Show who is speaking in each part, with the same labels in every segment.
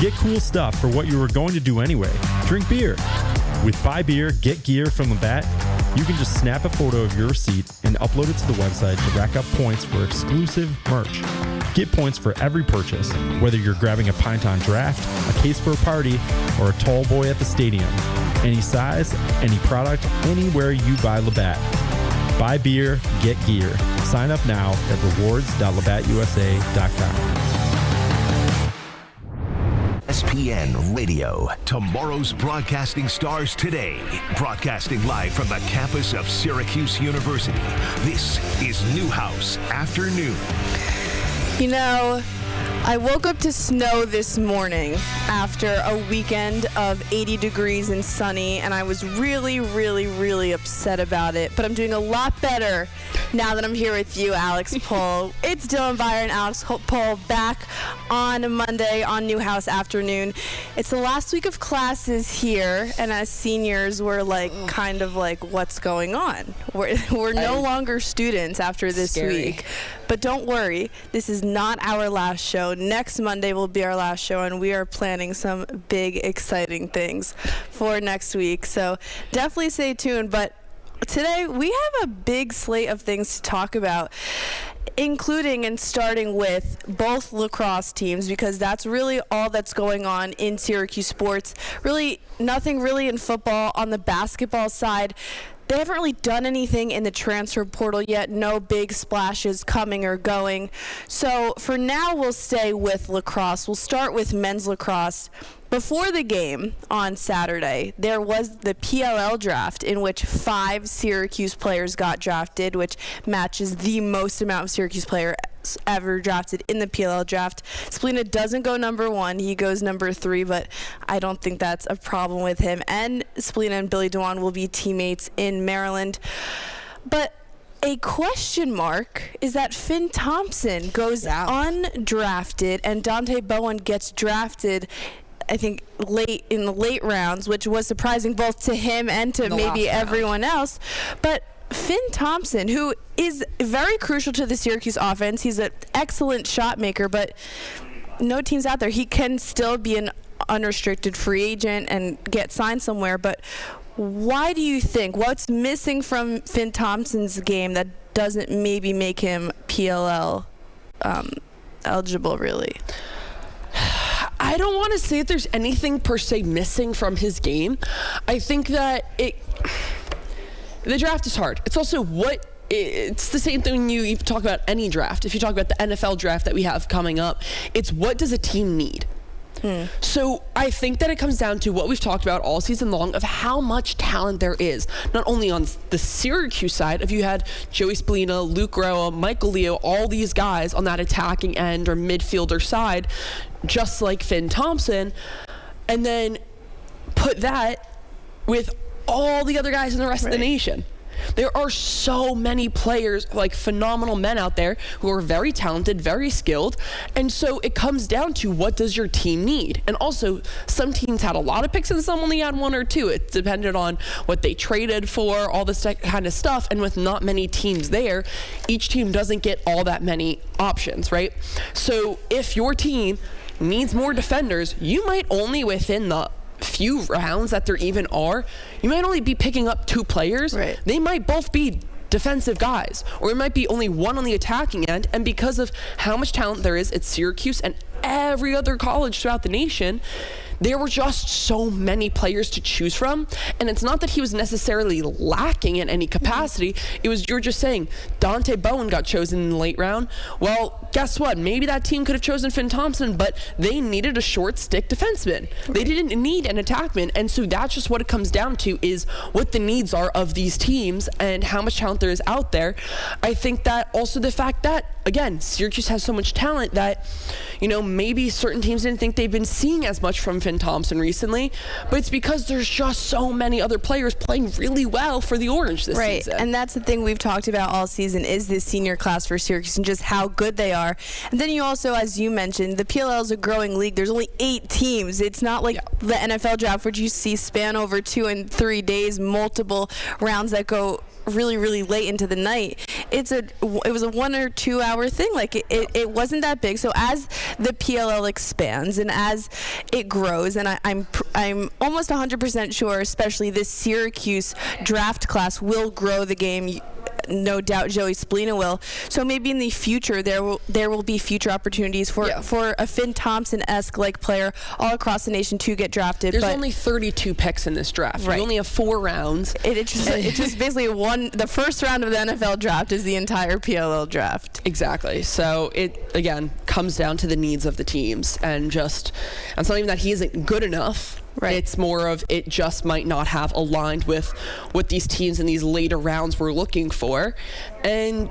Speaker 1: Get cool stuff for what you were going to do anyway. Drink beer. With Buy Beer, Get Gear from Labatt, you can just snap a photo of your receipt and upload it to the website to rack up points for exclusive merch. Get points for every purchase, whether you're grabbing a pint on draft, a case for a party, or a tall boy at the stadium. Any size, any product, anywhere you buy Labatt. Buy beer, get gear. Sign up now at rewards.labattusa.com.
Speaker 2: ESPN Radio. Tomorrow's broadcasting stars today. Broadcasting live from the campus of Syracuse University. This is Newhouse Afternoon.
Speaker 3: You know, I woke up to snow this morning after a weekend of 80 degrees and sunny, and I was really, really, really upset about it. But I'm doing a lot better now that I'm here with you, Alex Pohl. It's Dylan Byron, Alex Pohl, back on Monday on Newhouse Afternoon. It's the last week of classes here, and as seniors, we're kind of like, what's going on? We're no longer students after this week. But don't worry, this is not our last show. Next Monday will be our last show, and we are planning some big, exciting things for next week. So definitely stay tuned. But today we have a big slate of things to talk about, including and starting with both lacrosse teams, because that's really all that's going on in Syracuse sports. Really nothing really in football. On the basketball side, they haven't really done anything in the transfer portal yet. No big splashes coming or going. So for now, we'll stay with lacrosse. We'll start with men's lacrosse. Before the game on Saturday, there was the PLL draft in which 5 Syracuse players got drafted, which matches the most amount of Syracuse players ever drafted in the PLL draft. Splina doesn't go number 1. He goes number 3, but I don't think that's a problem with him. And Splina and Billy Dewan will be teammates in Maryland. But a question mark is that Finn Thompson goes undrafted and Dante Bowen gets drafted, I think, late in the late rounds, which was surprising both to him and to maybe everyone else. But Finn Thompson, who is very crucial to the Syracuse offense, he's an excellent shot maker, but no teams out there. He can still be an unrestricted free agent and get signed somewhere. But why do you think, what's missing from Finn Thompson's game that doesn't maybe make him PLL eligible, really?
Speaker 4: I don't want to say that there's anything per se missing from his game. I think that the draft is hard. It's also it's the same thing when you talk about any draft. If you talk about the NFL draft that we have coming up, it's what does a team need? So I think that it comes down to what we've talked about all season long of how much talent there is, not only on the Syracuse side. If you had Joey Splina, Luke Roa, Michael Leo, all these guys on that attacking end or midfielder side, just like Finn Thompson, and then put that with all the other guys in the rest of the nation. There are so many players, like phenomenal men out there who are very talented, very skilled. And so it comes down to what does your team need? And also, some teams had a lot of picks and some only had 1 or 2. It depended on what they traded for, all this kind of stuff. And with not many teams there, each team doesn't get all that many options, right? So if your team needs more defenders, you might only within the few rounds that there even are, you might only be picking up 2 players.
Speaker 3: Right.
Speaker 4: They might both be defensive guys, or it might be only one on the attacking end. And because of how much talent there is at Syracuse and every other college throughout the nation, there were just so many players to choose from. And it's not that he was necessarily lacking in any capacity. It was, you're just saying, Dante Bowen got chosen in the late round. Well, guess what? Maybe that team could have chosen Finn Thompson, but they needed a short stick defenseman. They didn't need an attackman. And so that's just what it comes down to, is what the needs are of these teams and how much talent there is out there. I think that also the fact that, again, Syracuse has so much talent that, maybe certain teams didn't think they've been seeing as much from Finn Thompson recently, but it's because there's just so many other players playing really well for the Orange this season.
Speaker 3: Right, and that's the thing we've talked about all season, is this senior class for Syracuse and just how good they are. And then you also, as you mentioned, the PLL is a growing league. There's only 8 teams. It's not like the NFL draft, which you see span over 2 and 3 days, multiple rounds that go really, really late into the night. It was a 1 or 2 hour thing. Like it wasn't that big. So as the PLL expands and as it grows, and I'm almost 100% sure, especially this Syracuse draft class will grow the game. No doubt Joey Splina will. So maybe in the future there will be future opportunities for a Finn Thompson-esque like player all across the nation to get drafted.
Speaker 4: There's only 32 picks in this draft.
Speaker 3: Right.
Speaker 4: You only have 4 rounds.
Speaker 3: It's just basically the first round of the NFL draft is the entire PLL draft.
Speaker 4: Exactly. So it again comes down to the needs of the teams, and it's not even that he isn't good enough.
Speaker 3: Right.
Speaker 4: It's more of it just might not have aligned with what these teams in these later rounds were looking for. And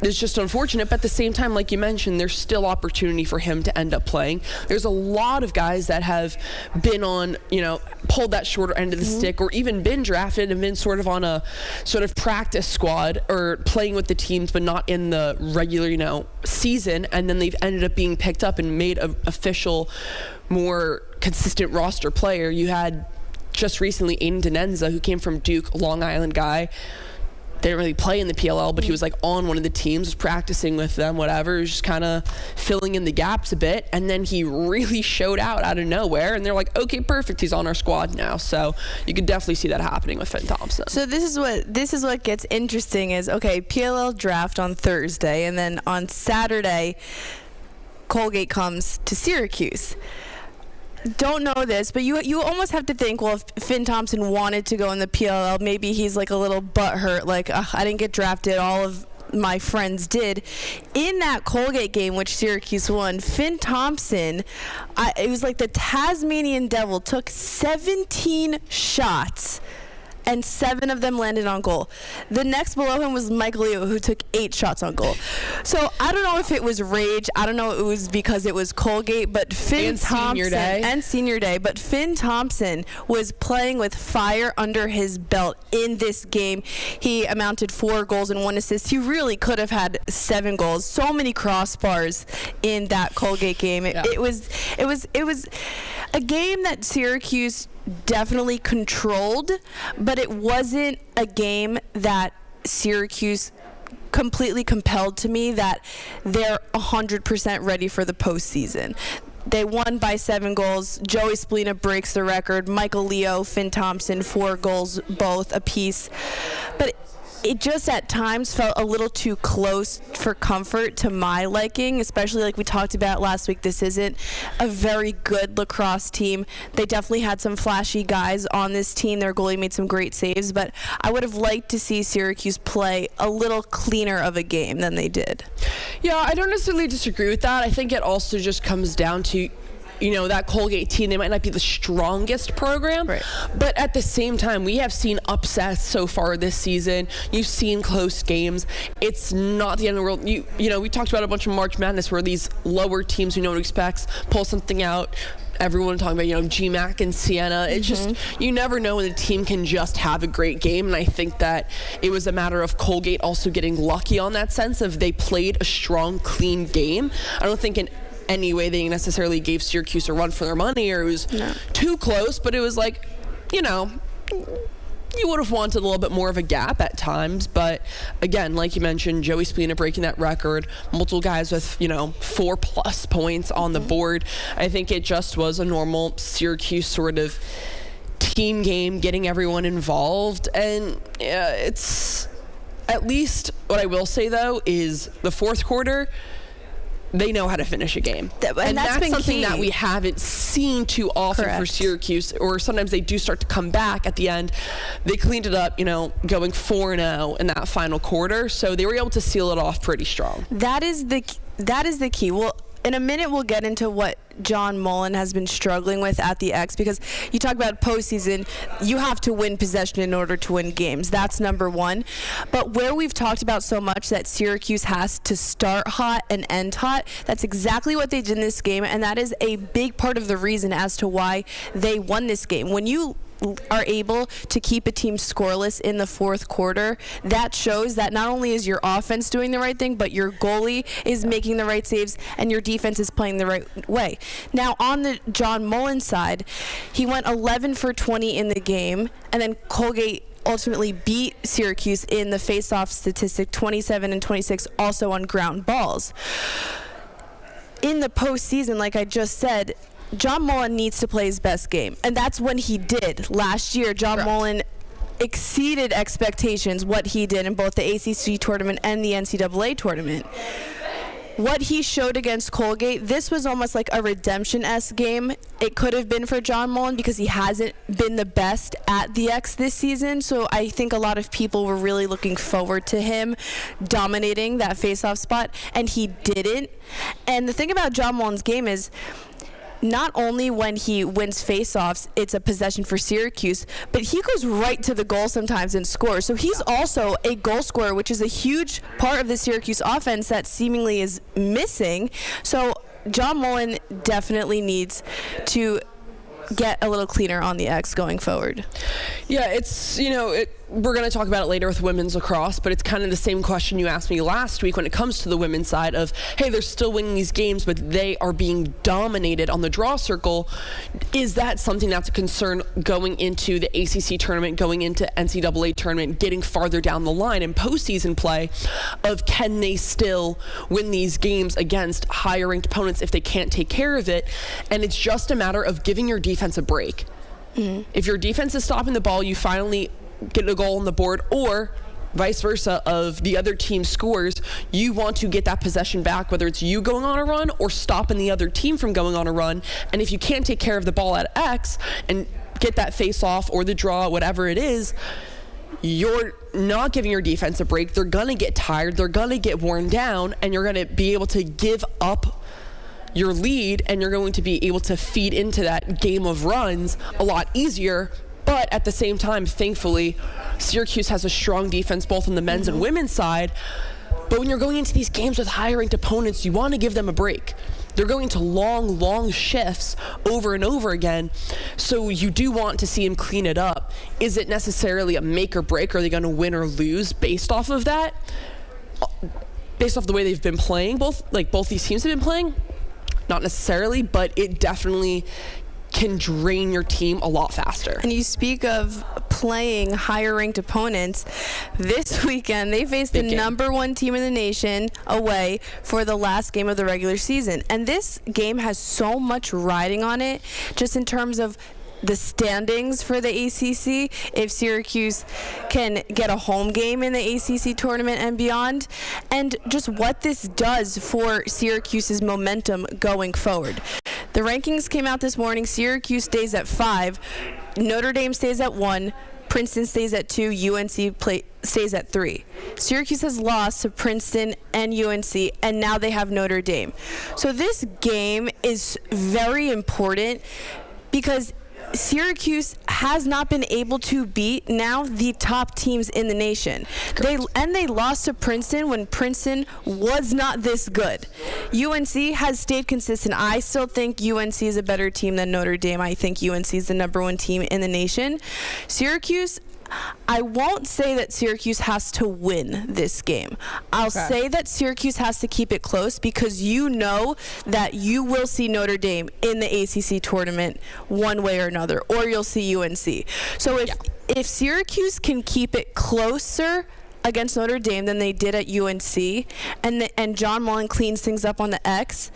Speaker 4: it's just unfortunate, but at the same time, like you mentioned, there's still opportunity for him to end up playing. There's a lot of guys that have been on, pulled that shorter end of the stick, or even been drafted and been sort of on a sort of practice squad or playing with the teams, but not in the regular, season. And then they've ended up being picked up and made an official, more consistent roster player. You had just recently Aiden Denenza, who came from Duke, Long Island guy. Didn't really play in the PLL, but he was like on one of the teams, was practicing with them, whatever. He was just kind of filling in the gaps a bit. And then he really showed out of nowhere. And they're like, okay, perfect. He's on our squad now. So you could definitely see that happening with Finn Thompson.
Speaker 3: So this is what gets interesting is, okay, PLL draft on Thursday. And then on Saturday, Colgate comes to Syracuse. Don't know this, but you almost have to think, well, if Finn Thompson wanted to go in the PLL, maybe he's like a little butthurt, like, I didn't get drafted, all of my friends did. In that Colgate game, which Syracuse won, Finn Thompson, it was like the Tasmanian Devil, took 17 shots, and 7 of them landed on goal. The next below him was Mike Leo, who took 8 shots on goal. So I don't know if it was rage. I don't know if it was because it was Colgate, but Finn Thompson and senior day. But Finn Thompson was playing with fire under his belt in this game. He amounted 4 goals and 1 assist. He really could have had 7 goals. So many crossbars in that Colgate game. It was a game that Syracuse definitely controlled, but it wasn't a game that Syracuse completely compelled to me that they're 100% ready for the postseason. They won by 7 goals. Joey Splina breaks the record. Michael Leo, Finn Thompson, 4 goals, both apiece. But it just at times felt a little too close for comfort to my liking, especially like we talked about last week. This isn't a very good lacrosse team. They definitely had some flashy guys on this team. Their goalie made some great saves, but I would have liked to see Syracuse play a little cleaner of a game than they did.
Speaker 4: Yeah, I don't necessarily disagree with that. I think it also just comes down to that Colgate team, they might not be the strongest program,
Speaker 3: right,
Speaker 4: but at the same time, we have seen upsets so far this season. You've seen close games. It's not the end of the world. We talked about a bunch of March Madness where these lower teams we know what expects pull something out. Everyone talking about, GMAC and Siena. It's just, you never know when the team can just have a great game. And I think that it was a matter of Colgate also getting lucky on that sense of they played a strong, clean game. I don't think in any way they necessarily gave Syracuse a run for their money, or it was too close, but it was like, you would have wanted a little bit more of a gap at times. But again, like you mentioned, Joey Splina breaking that record, multiple guys with 4+ points on the board. I think it just was a normal Syracuse sort of team game, getting everyone involved. And it's, at least what I will say though is the fourth quarter, they know how to finish a game. And that's something
Speaker 3: key.
Speaker 4: that we haven't seen too often for Syracuse, or sometimes they do start to come back at the end. They cleaned it up, going 4-0 in that final quarter, so they were able to seal it off pretty strong.
Speaker 3: That is the key. Well, in a minute, we'll get into what John Mullen has been struggling with at the X, because you talk about postseason, you have to win possession in order to win games. That's number one. But where we've talked about so much that Syracuse has to start hot and end hot, that's exactly what they did in this game, and that is a big part of the reason as to why they won this game. When you are able to keep a team scoreless in the fourth quarter, that shows that not only is your offense doing the right thing, but your goalie is making the right saves and your defense is playing the right way. Now, on the John Mullen side, he went 11 for 20 in the game, and then Colgate ultimately beat Syracuse in the face-off statistic 27 and 26, also on ground balls. In the postseason, like I just said, John Mullen needs to play his best game, and that's when he did. Last year, John Mullen exceeded expectations, what he did in both the ACC tournament and the NCAA tournament. What he showed against Colgate, this was almost like a redemption-esque game. It could have been for John Mullen because he hasn't been the best at the X this season. So I think a lot of people were really looking forward to him dominating that face-off spot, and he didn't. And the thing about John Mullen's game is, not only when he wins face-offs, it's a possession for Syracuse, but he goes right to the goal sometimes and scores. So he's also a goal scorer, which is a huge part of the Syracuse offense that seemingly is missing. So John Mullen definitely needs to get a little cleaner on the X going forward.
Speaker 4: Yeah, it's, we're going to talk about it later with women's lacrosse, but it's kind of the same question you asked me last week when it comes to the women's side of, hey, they're still winning these games, but they are being dominated on the draw circle. Is that something that's a concern going into the ACC tournament, going into NCAA tournament, getting farther down the line in postseason play of can they still win these games against higher ranked opponents if they can't take care of it? And it's just a matter of giving your defense a break. Mm-hmm. If your defense is stopping the ball, you finally get a goal on the board, or vice versa, of the other team scores, you want to get that possession back, whether it's you going on a run or stopping the other team from going on a run. And if you can't take care of the ball at X and get that face off or the draw, whatever it is, you're not giving your defense a break. They're going to get tired. They're going to get worn down, and you're going to be able to give up your lead, and you're going to be able to feed into that game of runs a lot easier. But at the same time, thankfully, Syracuse has a strong defense both on the men's and women's side. But when you're going into these games with high-ranked opponents, you want to give them a break. They're going to long shifts over and over again, so you do want to see them clean it up. Is it necessarily a make or break? Are they going to win or lose based off of that? Based off the way they've been playing, both these teams have been playing? Not necessarily, but it definitely can drain your team a lot faster.
Speaker 3: And you speak of playing higher ranked opponents. This weekend, they faced the number one team in the nation away for the last game of the regular season. And this game has so much riding on it, just in terms of the standings for the ACC, if Syracuse can get a home game in the ACC tournament and beyond, and just what this does for Syracuse's momentum going forward. The rankings came out this morning. Syracuse stays at 5, Notre Dame stays at 1, Princeton stays at 2, UNC stays at 3. Syracuse has lost to Princeton and UNC, and now they have Notre Dame. So this game is very important because Syracuse has not been able to beat now the top teams in the nation. They lost to Princeton when Princeton was not this good. UNC has stayed consistent. I still think UNC is a better team than Notre Dame. I think UNC is the number one team in the nation. Syracuse, I won't say that Syracuse has to win this game. I'll say that Syracuse has to keep it close because you know that you will see Notre Dame in the ACC tournament one way or another, or you'll see UNC. So if Syracuse can keep it closer against Notre Dame than they did at UNC, and John Mullen cleans things up on the X,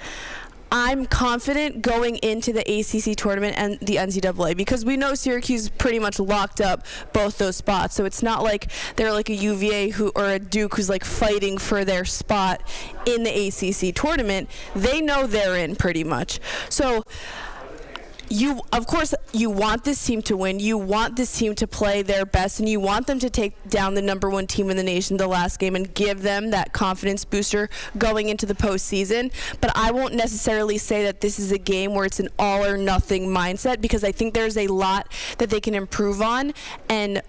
Speaker 3: I'm confident going into the ACC tournament and the NCAA because we know Syracuse pretty much locked up both those spots. So it's not like they're like a UVA or a Duke who's like fighting for their spot in the ACC tournament. They know they're in pretty much. So of course, you want this team to win. You want this team to play their best, and you want them to take down the number one team in the nation the last game and give them that confidence booster going into the postseason. But I won't necessarily say that this is a game where it's an all or nothing mindset because I think there's a lot that they can improve on and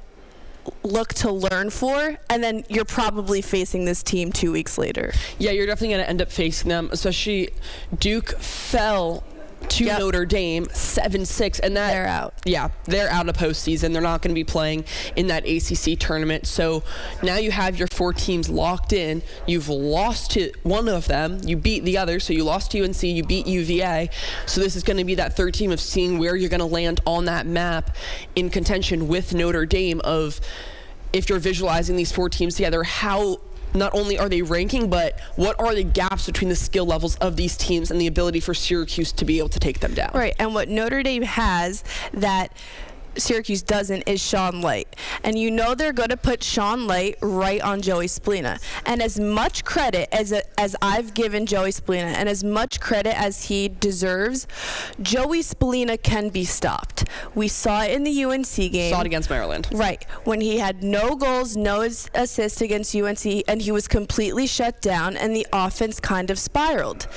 Speaker 3: look to learn for, and then you're probably facing this team 2 weeks later.
Speaker 4: Yeah, you're definitely going to end up facing them, especially Duke fell to Notre Dame, 7-6, and that
Speaker 3: they're out.
Speaker 4: Yeah, they're out of postseason. They're not going to be playing in that ACC tournament. So now you have your 4 teams locked in. You've lost to one of them. You beat the other. So you lost to UNC. You beat UVA. So this is going to be that third team of seeing where you're going to land on that map in contention with Notre Dame. Of if you're visualizing these 4 teams together, how not only are they ranking, but what are the gaps between the skill levels of these teams and the ability for Syracuse to be able to take them down?
Speaker 3: Right, and what Notre Dame has that Syracuse doesn't is Sean Light. And you know they're going to put Sean Light right on Joey Splina. And as much credit as I've given Joey Splina and as much credit as he deserves, Joey Splina can be stopped. We saw it in the UNC game.
Speaker 4: Saw it against Maryland.
Speaker 3: Right. When he had no goals, no assists against UNC, and he was completely shut down, and the offense kind of spiraled.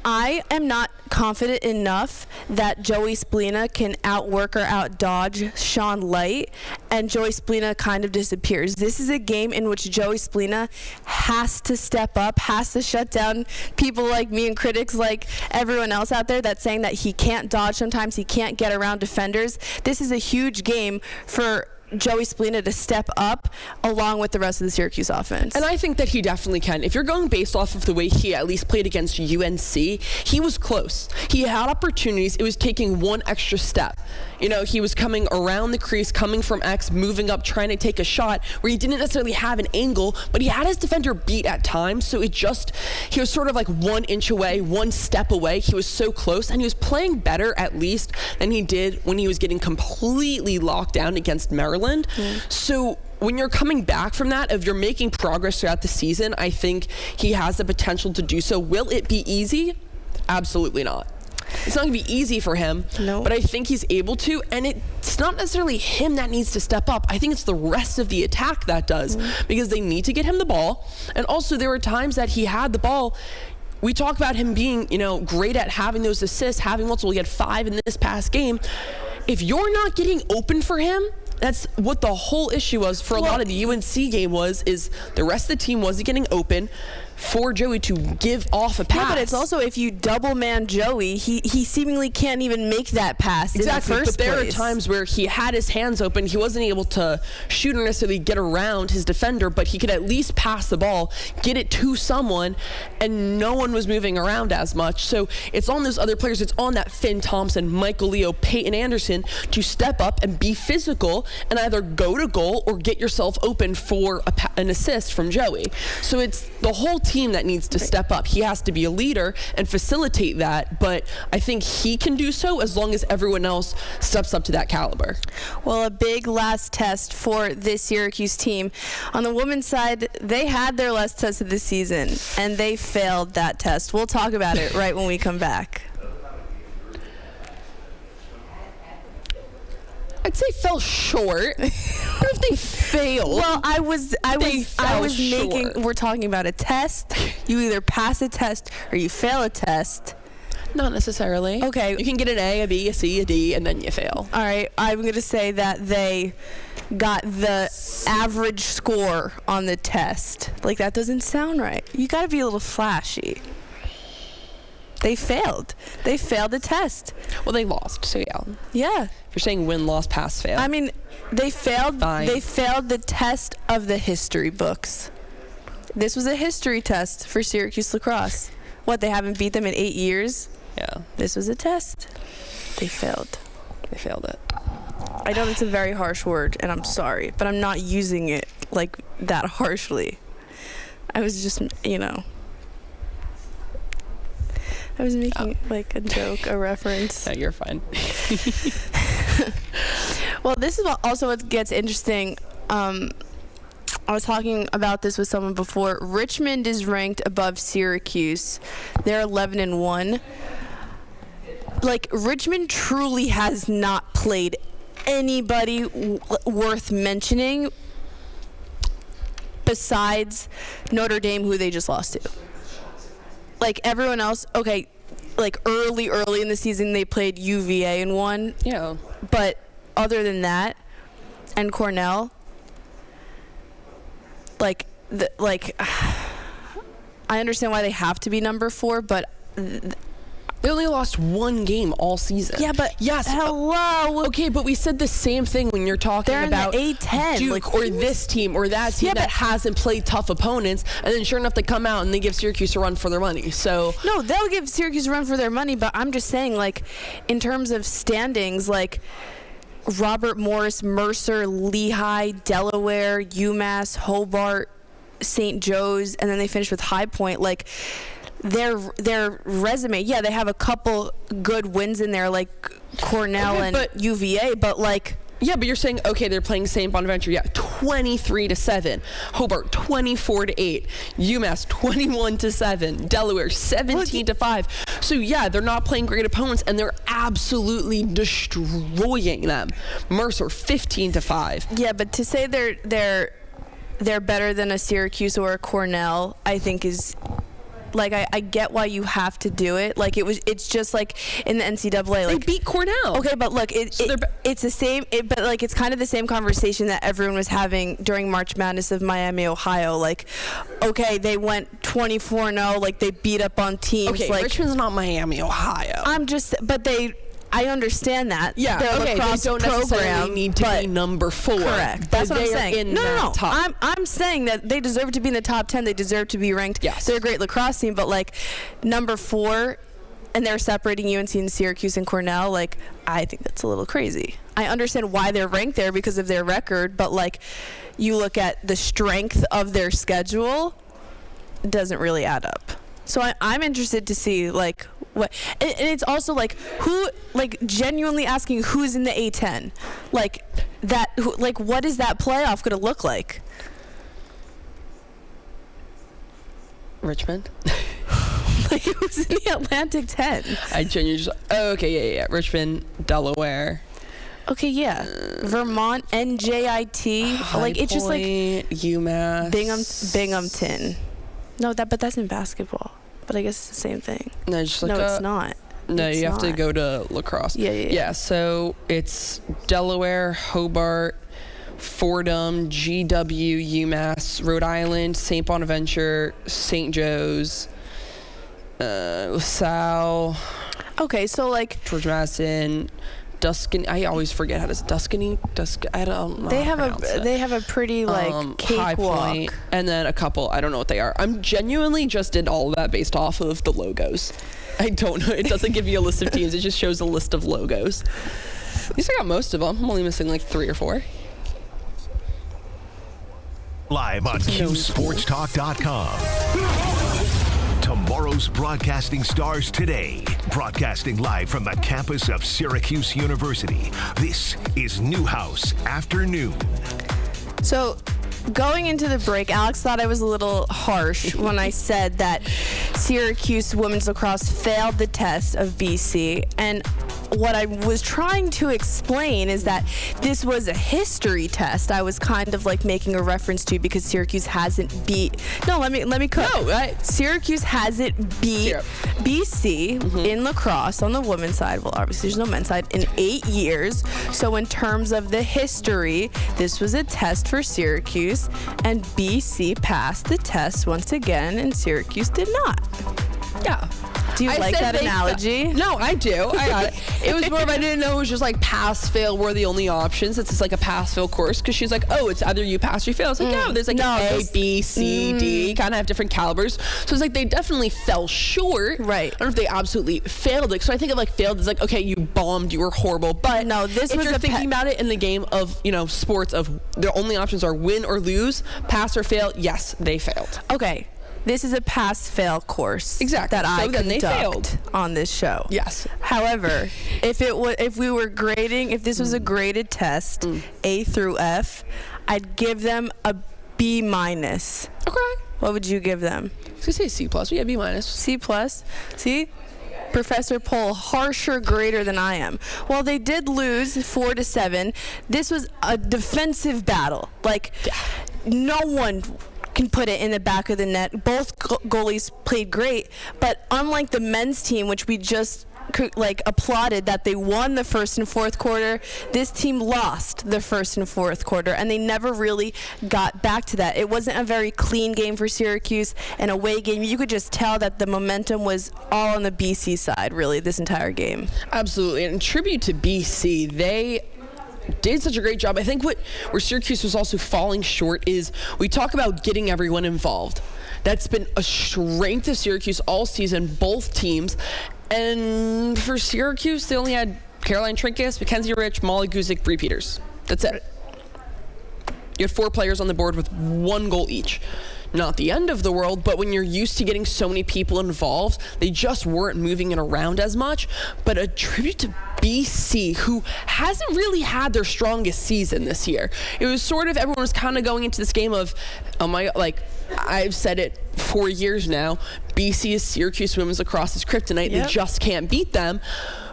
Speaker 3: I am not confident enough that Joey Splina can outwork or outdodge Sean Light, and Joey Splina kind of disappears. This is a game in which Joey Splina has to step up, has to shut down people like me and critics like everyone else out there that's saying that he can't dodge sometimes, he can't get around defenders. This is a huge game for Joey Splina to step up along with the rest of the Syracuse offense.
Speaker 4: And I think that he definitely can. If you're going based off of the way he at least played against UNC, he was close. He had opportunities. It was taking one extra step. You know, he was coming around the crease, coming from X, moving up, trying to take a shot where he didn't necessarily have an angle, but he had his defender beat at times. So he was sort of like 1 inch away, 1 step away. He was so close, and he was playing better at least than he did when he was getting completely locked down against Maryland. So when you're coming back from that, if you're making progress throughout the season, I think he has the potential to do so. Will it be easy? Absolutely not. It's not going to be easy for him, but I think he's able to, and it's not necessarily him that needs to step up. I think it's the rest of the attack that does, because they need to get him the ball, and also there were times that he had the ball. We talk about him being, great at having those assists, having multiple. He had 5 in this past game. If you're not getting open for him, that's what the whole issue was for a lot of the UNC game is the rest of the team wasn't getting open for Joey to give off a pass.
Speaker 3: Yeah, but it's also if you double man Joey, he seemingly can't even make that pass
Speaker 4: exactly,
Speaker 3: in the first
Speaker 4: but there
Speaker 3: place.
Speaker 4: are times where he had his hands open. He wasn't able to shoot or necessarily get around his defender, but he could at least pass the ball, get it to someone, and no one was moving around as much. So it's on those other players. It's on that Finn Thompson, Michael Leo, Peyton Anderson to step up and be physical and either go to goal or get yourself open for an assist from Joey. So it's the whole team that needs to step up. He has to be a leader and facilitate that, but I think he can do so as long as everyone else steps up to that caliber.
Speaker 3: Well, a big last test for this Syracuse team. On the women's side, they had their last test of the season, and they failed that test. We'll talk about it right when we come back.
Speaker 4: I'd say fell short. What if they failed?
Speaker 3: Well, I was making. We're talking about a test. You either pass a test or you fail a test.
Speaker 4: Not necessarily.
Speaker 3: Okay.
Speaker 4: You can get an A, a B, a C, a D, and then you fail.
Speaker 3: All right. I'm going to say that they got the average score on the test. Like, that doesn't sound right. You got to be a little flashy. They failed. They failed the test.
Speaker 4: Well, they lost, so yeah.
Speaker 3: Yeah.
Speaker 4: If you're saying win, loss, pass, fail.
Speaker 3: I mean, they failed.
Speaker 4: Fine.
Speaker 3: They failed the test of the history books. This was a history test for Syracuse lacrosse. What, they haven't beat them in 8 years?
Speaker 4: Yeah.
Speaker 3: This was a test. They failed.
Speaker 4: They failed it.
Speaker 3: I know that's a very harsh word, and I'm sorry, but I'm not using it like that harshly. I was just, I was making like a joke, a reference.
Speaker 4: No, you're fine.
Speaker 3: Well, this is what gets interesting. I was talking about this with someone before. Richmond is ranked above Syracuse. They're 11-1. Like, Richmond truly has not played anybody worth mentioning besides Notre Dame, who they just lost to. Like, everyone else, okay, like early in the season they played UVA and won.
Speaker 4: Yeah.
Speaker 3: But other than that, and Cornell, I understand why they have to be number 4, but
Speaker 4: They only lost one game all season.
Speaker 3: Yeah, but
Speaker 4: yes.
Speaker 3: hello.
Speaker 4: Okay, but we said the same thing when you're talking
Speaker 3: They're
Speaker 4: about
Speaker 3: in the A-10,
Speaker 4: Duke
Speaker 3: like,
Speaker 4: or this team or that team that hasn't played tough opponents, and then sure enough they come out and they give Syracuse a run for their money. So
Speaker 3: no, they'll give Syracuse a run for their money, but I'm just saying, like, in terms of standings, like Robert Morris, Mercer, Lehigh, Delaware, UMass, Hobart, St. Joe's, and then they finish with High Point. Like, their resume, yeah, they have a couple good wins in there, like Cornell and UVA, but like.
Speaker 4: Yeah, but you're saying, okay, they're playing St. Bonaventure, 23-7. Hobart 24-8. UMass 21-7. Delaware 17-5. So yeah, they're not playing great opponents, and they're absolutely destroying them. Mercer 15-5.
Speaker 3: Yeah, but to say they're better than a Syracuse or a Cornell, I think is. Like, I get why you have to do it. Like, it's just like in the NCAA. Like,
Speaker 4: they beat Cornell.
Speaker 3: Okay, but look, it's the same. But like, it's kind of the same conversation that everyone was having during March Madness of Miami, Ohio. Like, okay, they went 24-0. Like, they beat up on teams.
Speaker 4: Okay,
Speaker 3: like,
Speaker 4: Richmond's not Miami, Ohio.
Speaker 3: I understand that.
Speaker 4: Yeah,
Speaker 3: their
Speaker 4: okay, they don't necessarily need to be number 4.
Speaker 3: Correct. That's what I'm saying. No.
Speaker 4: Top.
Speaker 3: I'm saying that they deserve to be in the top 10. They deserve to be ranked.
Speaker 4: Yes.
Speaker 3: They're a great lacrosse team, but like number 4, and they're separating UNC and Syracuse and Cornell. Like, I think that's a little crazy. I understand why they're ranked there because of their record, but like you look at the strength of their schedule, it doesn't really add up. So I'm interested to see like what, and it's also like who, like genuinely asking who's in the A10, like that, like what is that playoff going to look like?
Speaker 4: Richmond.
Speaker 3: Like it was in the Atlantic 10.
Speaker 4: I genuinely just, yeah. Richmond, Delaware.
Speaker 3: Okay, yeah. Vermont, NJIT.
Speaker 4: High
Speaker 3: like it's just like
Speaker 4: UMass.
Speaker 3: Binghamton. No, but that's in basketball. But I guess it's the same thing.
Speaker 4: No, just like
Speaker 3: it's not.
Speaker 4: No, you have to go to lacrosse.
Speaker 3: Yeah.
Speaker 4: Yeah, so it's Delaware, Hobart, Fordham, GW, UMass, Rhode Island, St. Bonaventure, St. Joe's, LaSalle.
Speaker 3: Okay, so like
Speaker 4: George Madison, Tuscany. I always forget how to say Tuscany. I don't know.
Speaker 3: They have a pretty like
Speaker 4: High Point, and then a couple. I don't know what they are. I'm genuinely just did all of that based off of the logos. I don't know. It doesn't give you a list of teams. It just shows a list of logos. At least I got most of them. I'm only missing like 3 or 4.
Speaker 2: Live on QSportsTalk.com. Tomorrow's broadcasting stars today. Broadcasting live from the campus of Syracuse University. This is Newhouse Afternoon.
Speaker 3: So, going into the break, Alex thought I was a little harsh when I said that Syracuse women's lacrosse failed the test of BC. And what I was trying to explain is that this was a history test. I was kind of like making a reference to because Syracuse hasn't beat. No, let me cook.
Speaker 4: No, right.
Speaker 3: Syracuse hasn't beat BC in lacrosse on the women's side. Well, obviously there's no men's side in 8 years. So in terms of the history, this was a test for Syracuse, and BC passed the test once again, and Syracuse did not.
Speaker 4: Yeah.
Speaker 3: Do you like that analogy?
Speaker 4: No, I do. I got it. It was more of I didn't know it was just like pass, fail were the only options. It's like a pass, fail course because she's like, oh, it's either you pass or you fail. It's like, no, there's like A, B, C, D, kind of have different calibers. So it's like they definitely fell short.
Speaker 3: Right.
Speaker 4: I don't know if they absolutely failed. Like, so I think of like failed as like, okay, you bombed, you were horrible. But
Speaker 3: no, this
Speaker 4: if
Speaker 3: was
Speaker 4: you're thinking about it in the game of, sports of the only options are win or lose, pass or fail, yes, they failed.
Speaker 3: Okay. This is a pass-fail course.
Speaker 4: Exactly.
Speaker 3: That I
Speaker 4: then they failed
Speaker 3: conduct on this show.
Speaker 4: Yes.
Speaker 3: However, if this was a graded test, A through F, I'd give them a B-.
Speaker 4: Okay.
Speaker 3: What would you give them?
Speaker 4: I was gonna say C+. Yeah, B-.
Speaker 3: C+. See? Professor Pohl, harsher grader than I am. Well, they did lose 4-7. This was a defensive battle. Like, no one can put it in the back of the net. Both goalies played great, but unlike the men's team, which we just applauded that they won the first and fourth quarter. This team lost the first and fourth quarter, and they never really got back to that. It wasn't a very clean game for Syracuse, an away game. You could just tell that the momentum was all on the BC side, really, this entire game.
Speaker 4: Absolutely, and tribute to BC, they did such a great job. I think where Syracuse was also falling short is we talk about getting everyone involved. That's been a strength of Syracuse all season, both teams. And for Syracuse, they only had Caroline Trinkus, Mackenzie Rich, Molly Guzik, Bree Peters. That's it. You had 4 players on the board with 1 goal each. Not the end of the world, but when you're used to getting so many people involved, they just weren't moving it around as much. But a tribute to BC, who hasn't really had their strongest season this year. It was sort of, everyone was kind of going into this game of, oh my, like, I've said it for years now, BC is Syracuse women's lacrosse's kryptonite. Yep. They just can't beat them.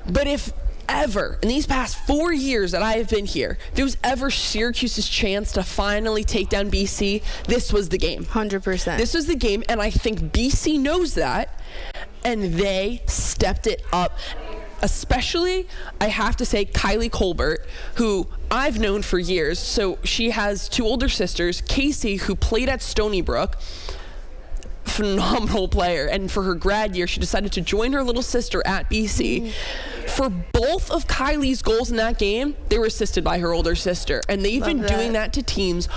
Speaker 4: But if ever, in these past 4 years that I have been here, if there was ever Syracuse's chance to finally take down BC, this was the game.
Speaker 3: 100%.
Speaker 4: This was the game, and I think BC knows that, and they stepped it up. Especially, I have to say, Kylie Colbert, who I've known for years. So she has 2 older sisters, Casey, who played at Stony Brook, phenomenal player, and for her grad year, she decided to join her little sister at BC. For both of Kylie's goals in that game, they were assisted by her older sister, and they've been doing that to teams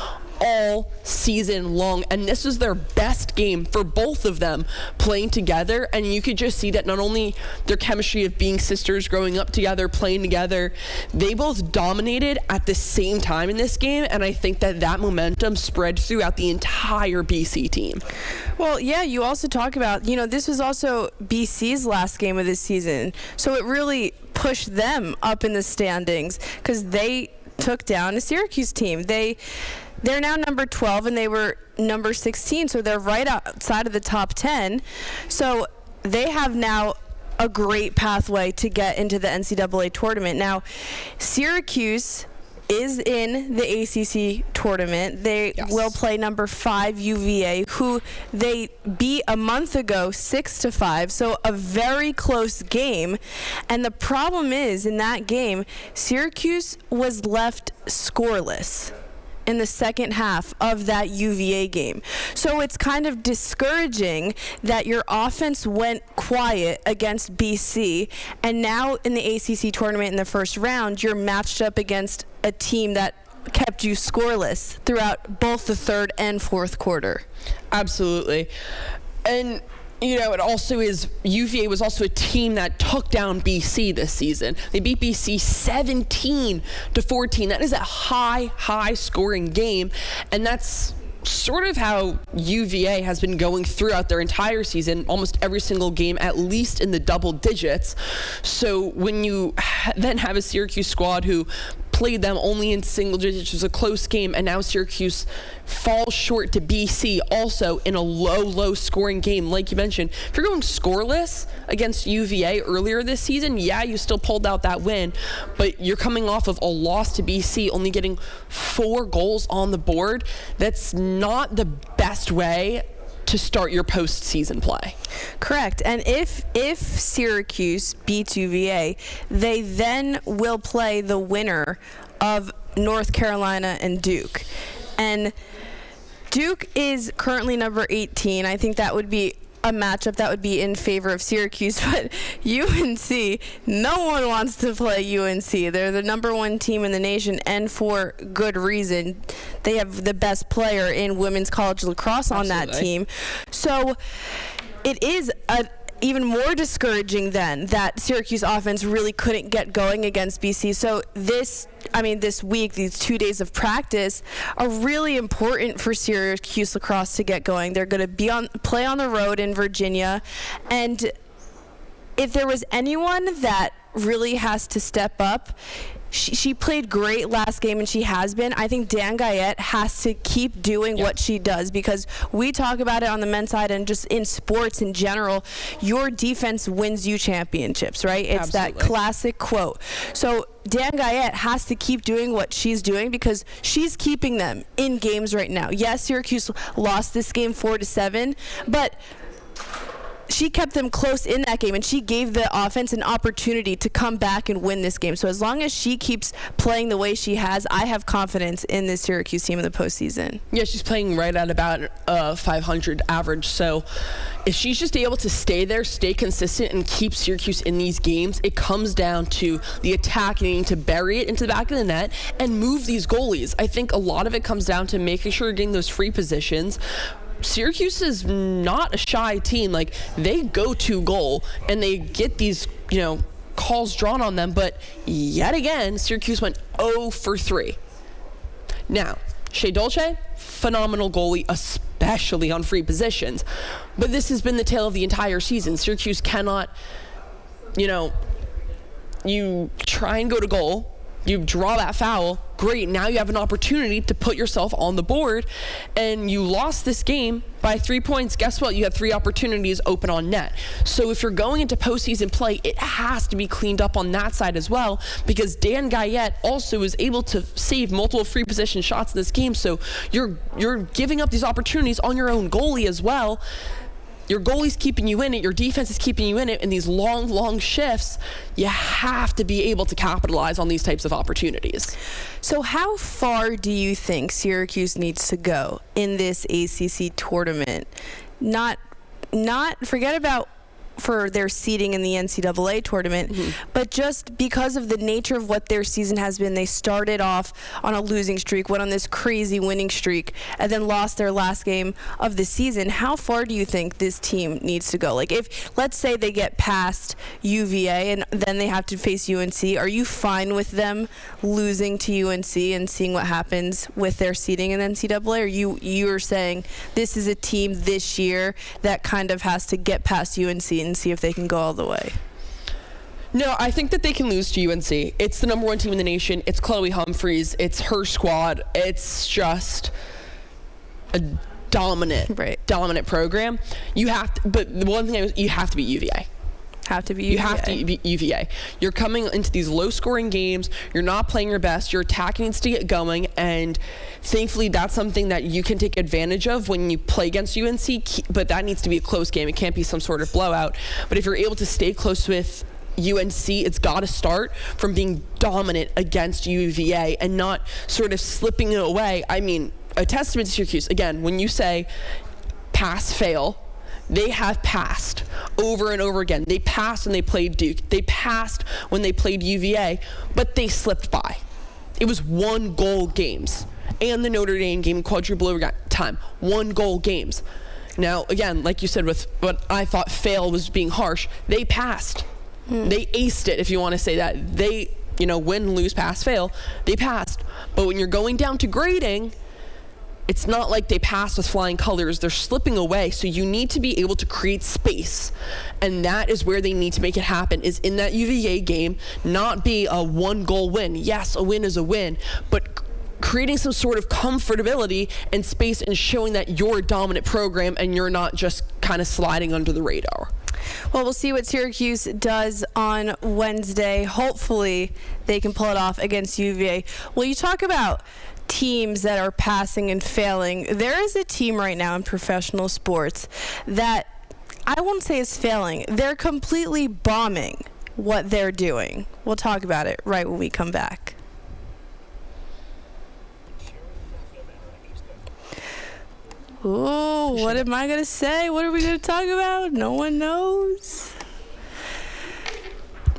Speaker 4: all season long, and this was their best game for both of them playing together. And you could just see that not only their chemistry of being sisters, growing up together, playing together, they both dominated at the same time in this game, and I think that momentum spread throughout the entire BC team.
Speaker 3: Well, yeah, you also talk about, this was also BC's last game of this season, so it really pushed them up in the standings because they took down a Syracuse team. They're now number 12, and they were number 16, so they're right outside of the top 10. So they have now a great pathway to get into the NCAA tournament. Now, Syracuse is in the ACC tournament. They will play number 5 UVA, who they beat a month ago 6-5, so a very close game. And the problem is, in that game, Syracuse was left scoreless in the second half of that UVA game. So it's kind of discouraging that your offense went quiet against BC, and now in the ACC tournament in the first round, you're matched up against a team that kept you scoreless throughout both the third and fourth quarter.
Speaker 4: Absolutely. And it also is, UVA was also a team that took down BC this season. They beat BC 17-14. That is a high scoring game, and that's sort of how UVA has been going throughout their entire season, almost every single game, at least in the double digits. So when you then have a Syracuse squad who played them only in single digits, it was a close game, and now Syracuse falls short to BC also in a low scoring game. Like you mentioned, if you're going scoreless against UVA earlier this season, you still pulled out that win, but you're coming off of a loss to BC, only getting 4 goals on the board. That's not the best way to start your postseason play.
Speaker 3: Correct. And if Syracuse beats UVA, they then will play the winner of North Carolina and Duke. And Duke is currently number 18. I think that would be a matchup that would be in favor of Syracuse, but UNC, no one wants to play UNC. They're the number 1 team in the nation, and for good reason. They have the best player in women's college lacrosse on that team. So it is even more discouraging then that Syracuse offense really couldn't get going against BC. So this week, these 2 days of practice are really important for Syracuse lacrosse to get going. They're going to play on the road in Virginia, and if there was anyone that really has to step up, she played great last game, and she has been. I think Dan Guyette has to keep doing what she does, because we talk about it on the men's side and just in sports in general, your defense wins you championships, right? It's that classic quote. So Dan Guyette has to keep doing what she's doing, because she's keeping them in games right now. Yes, Syracuse lost this game 4-7, but she kept them close in that game, and she gave the offense an opportunity to come back and win this game. So as long as she keeps playing the way she has, I have confidence in this Syracuse team in the postseason.
Speaker 4: Yeah, she's playing right at about 500 average. So if she's just able to stay there, stay consistent, and keep Syracuse in these games, it comes down to the attack needing to bury it into the back of the net and move these goalies. I think a lot of it comes down to making sure you're getting those free positions. Syracuse is not a shy team. Like, they go to goal and they get these, calls drawn on them. But yet again, Syracuse went 0 for 3. Now, Shea Dolce, phenomenal goalie, especially on free positions. But this has been the tale of the entire season. Syracuse cannot, you try and go to goal. You draw that foul, great, now you have an opportunity to put yourself on the board, and you lost this game by 3 points. Guess what? You had 3 opportunities open on net. So if you're going into postseason play, it has to be cleaned up on that side as well, because Dan Guyette also was able to save multiple free position shots in this game, so you're giving up these opportunities on your own goalie as well. Your goalie's keeping you in it, your defense is keeping you in it, and these long shifts, you have to be able to capitalize on these types of opportunities.
Speaker 3: So how far do you think Syracuse needs to go in this ACC tournament? Not forget about for their seeding in the NCAA tournament, but just because of the nature of what their season has been, they started off on a losing streak, went on this crazy winning streak, and then lost their last game of the season. How far do you think this team needs to go? Like, if, let's say they get past UVA and then they have to face UNC, are you fine with them losing to UNC and seeing what happens with their seeding in NCAA? Or you're saying this is a team this year that kind of has to get past UNC and see if they can go all the way?
Speaker 4: No, I think that they can lose to UNC. It's the number 1 team in the nation. It's Chloe Humphreys. It's her squad. It's just a dominant program. You have to, but the one thing is you have to be UVA. You have to be UVA. You're coming into these low-scoring games. You're not playing your best. Your attack needs to get going, and thankfully that's something that you can take advantage of when you play against UNC, but that needs to be a close game. It can't be some sort of blowout. But if you're able to stay close with UNC, it's got to start from being dominant against UVA and not sort of slipping it away. I mean, a testament to Syracuse. Again, when you say pass, fail, they have passed over and over again. They passed when they played Duke. They passed when they played UVA, but they slipped by. It was 1-goal games. And the Notre Dame game, quadruple overtime, 1-goal games. Now, again, like you said, with what I thought fail was being harsh, they passed. They aced it, if you want to say that. They, win, lose, pass, fail. They passed. But when you're going down to grading, it's not like they passed with flying colors. They're slipping away. So you need to be able to create space. And that is where they need to make it happen, is in that UVA game, not be a 1-goal win. Yes, a win is a win, but creating some sort of comfortability and space and showing that you're a dominant program and you're not just kind of sliding under the radar.
Speaker 3: Well, we'll see what Syracuse does on Wednesday. Hopefully they can pull it off against UVA. Well, you talk about teams that are passing and failing. There is a team right now in professional sports that I won't say is failing. They're completely bombing what they're doing. We'll talk about it right when we come back. Ooh, what am I going to say? What are we going to talk about? No one knows.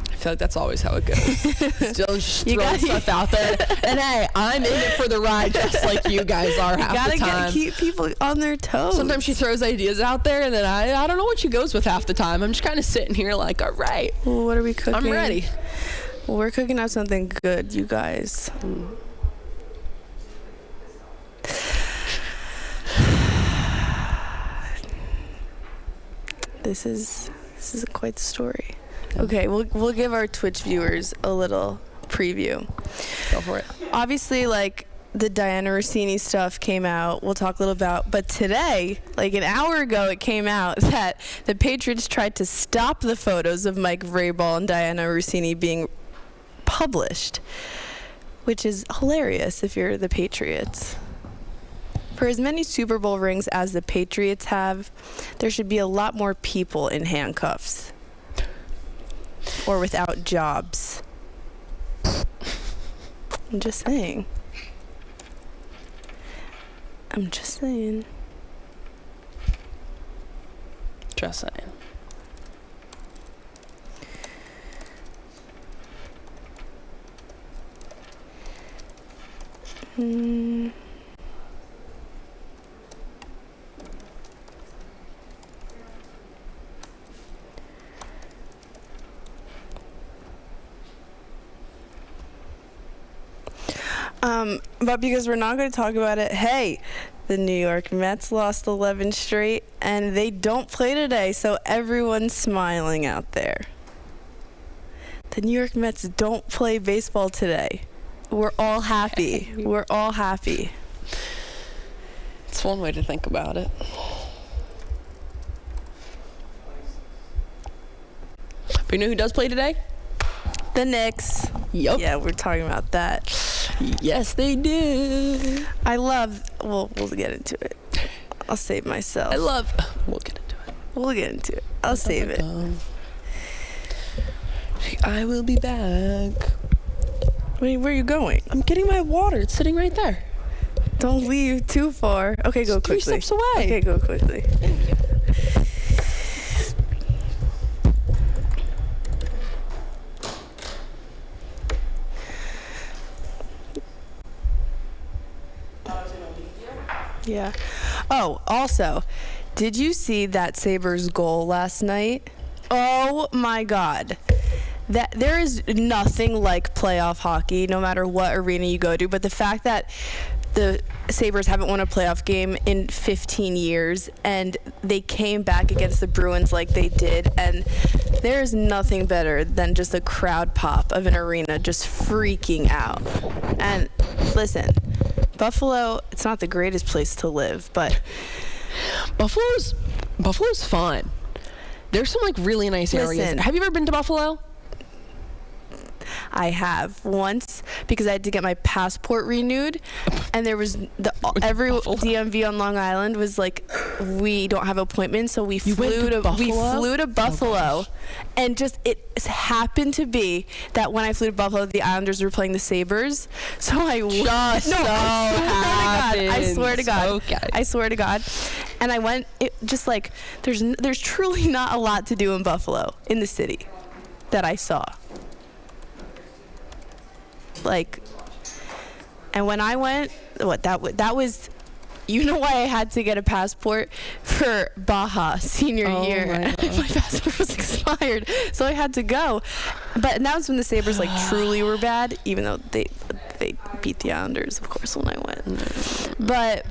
Speaker 4: I feel like that's always how it goes. Still just throwing stuff out there. And hey, I'm in it for the ride just like you guys are half the time.
Speaker 3: You gotta keep people on their toes.
Speaker 4: Sometimes she throws ideas out there, and then I don't know what she goes with half the time. I'm just kind of sitting here like, all right.
Speaker 3: Well, what are we cooking?
Speaker 4: I'm ready.
Speaker 3: Well, we're cooking up something good, you guys. This is quite the story. Okay, we'll give our Twitch viewers a little preview.
Speaker 4: Go for it.
Speaker 3: Obviously, like, the Diana Rossini stuff came out. We'll talk a little about. But today, like an hour ago, it came out that the Patriots tried to stop the photos of Mike Vrabel and Diana Rossini being published, which is hilarious if you're the Patriots. For as many Super Bowl rings as the Patriots have, there should be a lot more people in handcuffs. Or without jobs. I'm just saying.
Speaker 4: Just saying.
Speaker 3: But because we're not going to talk about it, hey, the New York Mets lost 11 straight, and they don't play today, so everyone's smiling out there. The New York Mets don't play baseball today. We're all happy. We're all happy.
Speaker 4: It's one way to think about it. But you know who does play today?
Speaker 3: The Knicks.
Speaker 4: Yup.
Speaker 3: Yeah, we're talking about that.
Speaker 4: Yes, they do.
Speaker 3: We'll get into it. I'll save myself.
Speaker 4: We'll get into it.
Speaker 3: We'll get into it. I'll save it.
Speaker 4: I will be back.
Speaker 3: Wait, where are you going?
Speaker 4: I'm getting my water. It's sitting right there.
Speaker 3: Don't leave too far. Okay, go quickly.
Speaker 4: 3 steps away.
Speaker 3: Okay, go quickly. Yeah. Oh, also, did you see that Sabres goal last night? Oh my God. That there is nothing like playoff hockey, no matter what arena you go to, but the fact that the Sabres haven't won a playoff game in 15 years, and they came back against the Bruins like they did, and there is nothing better than just a crowd pop of an arena just freaking out. And listen, Buffalo, it's not the greatest place to live, but
Speaker 4: Buffalo's fun. There's some like really nice areas.
Speaker 3: Listen.
Speaker 4: Have you ever been to Buffalo?
Speaker 3: I have once, because I had to get my passport renewed, and there was every
Speaker 4: Buffalo.
Speaker 3: DMV on Long Island was like, we don't have appointments, so we
Speaker 4: went
Speaker 3: flew
Speaker 4: to
Speaker 3: Buffalo,
Speaker 4: Oh,
Speaker 3: and just it happened to be that when I flew to Buffalo, the Islanders were playing the Sabres, so I I swear to God,
Speaker 4: Okay.
Speaker 3: I swear to God, and I went. It just like there's truly not a lot to do in Buffalo, in the city, that I saw. Like, and when I went, that was, you know why I had to get a passport for Baja senior year. My passport was expired, so I had to go. But that was when the Sabres like truly were bad, even though they beat the Islanders, of course, when I went. But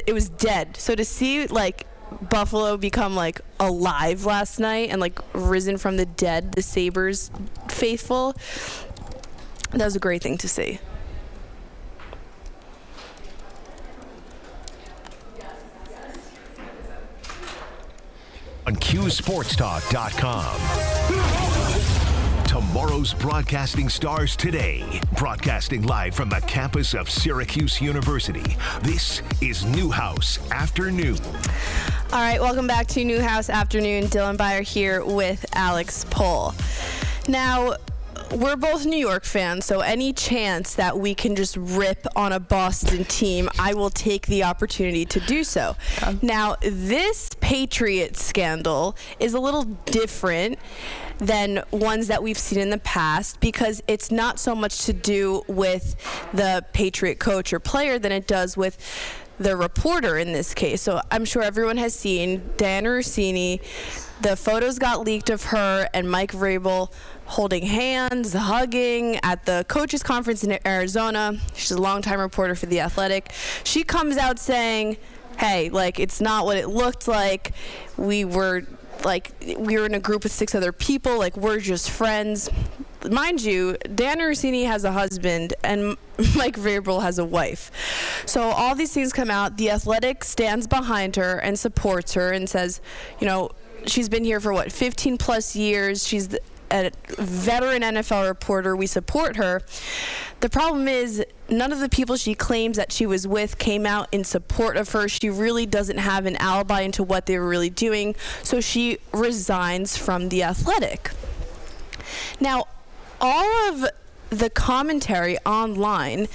Speaker 3: it was dead. So to see like Buffalo become like alive last night and like risen from the dead, the Sabres faithful, that was a great thing to see.
Speaker 2: On QSportsTalk.com. Tomorrow's broadcasting stars today. Broadcasting live from the campus of Syracuse University. This is Newhouse Afternoon.
Speaker 3: All right, welcome back to Newhouse Afternoon. Dylan Byer here with Alex Pohl. Now, we're both New York fans, so any chance that we can just rip on a Boston team, I will take the opportunity to do so. Now, this Patriot scandal is a little different than ones that we've seen in the past because it's not so much to do with the Patriot coach or player than it does with the reporter in this case. So I'm sure everyone has seen Diana Rossini. The photos got leaked of her and Mike Vrabel holding hands, hugging at the coaches conference in Arizona. She's a longtime reporter for The Athletic. She comes out saying, hey, like, it's not what it looked like. We were in a group with 6 other people. Like, we're just friends. Mind you, Diana Rossini has a husband and Mike Vrabel has a wife. So all these things come out. The Athletic stands behind her and supports her and says, you know, she's been here for 15 plus years. She's a veteran NFL reporter. We support her. The problem is none of the people she claims that she was with came out in support of her. She really doesn't have an alibi into what they were really doing, so she resigns from The Athletic. Now, all of the commentary online